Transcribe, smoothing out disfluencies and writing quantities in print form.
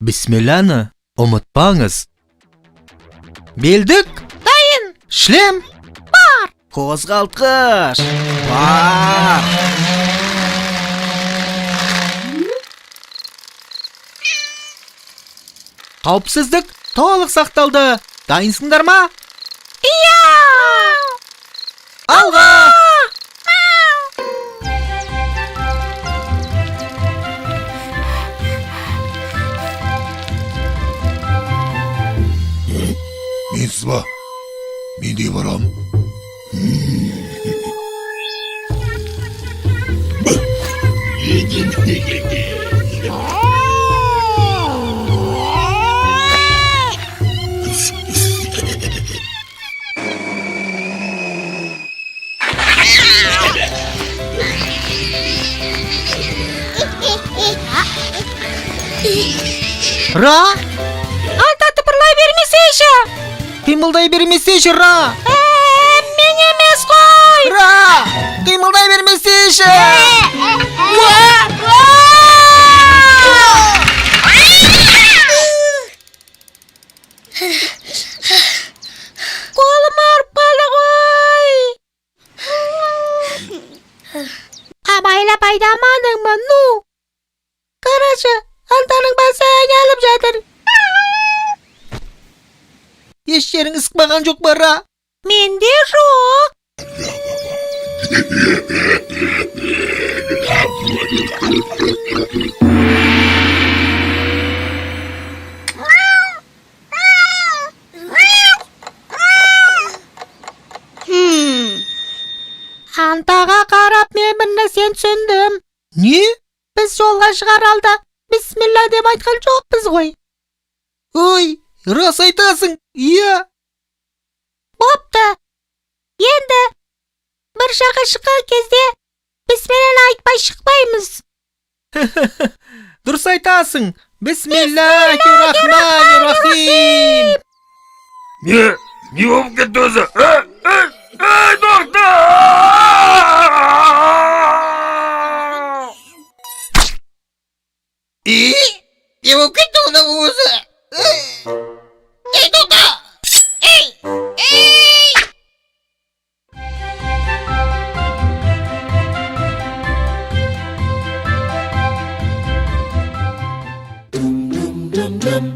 Бисмилляны ұмытпаңыз. Белдік? Дайын. Шлем? Бар. Қозғалтқыш? Бар. Қауіпсіздік толық сақталды. Дайынсыңдар ма? Иә! Алға! Мен сыба, мен де барам. Ра? Ата тыпырлай бермесейші. Қимылдай бермесейші, Ра! Мен емес қой. Ра! Қимылдай бермесейші! Қолым ауырып қалды ғой. Абайлап айдамадың ба, ну? Қарашы, антаның басы айналып жатыр. Еш жерің ысықпаған жоқ ба, Ра? Менде жоқ. Антаға қарап мен бір нәрсені түсіндім. Не? Біз жолға шығар алда бисмилля деп айтқан жоқпыз ғой. Ой, рас айтасың, иә. Бопты. Енді бір жаққа шыққан кезде бисмилляны айтпай шықпаймыз. Дұрыс айтасың. Бисмиллахир-рахманир-рахим. Не болып кетті өзі? Доктор! Не болып кетті оның өзі? Доктор! Dum dum dum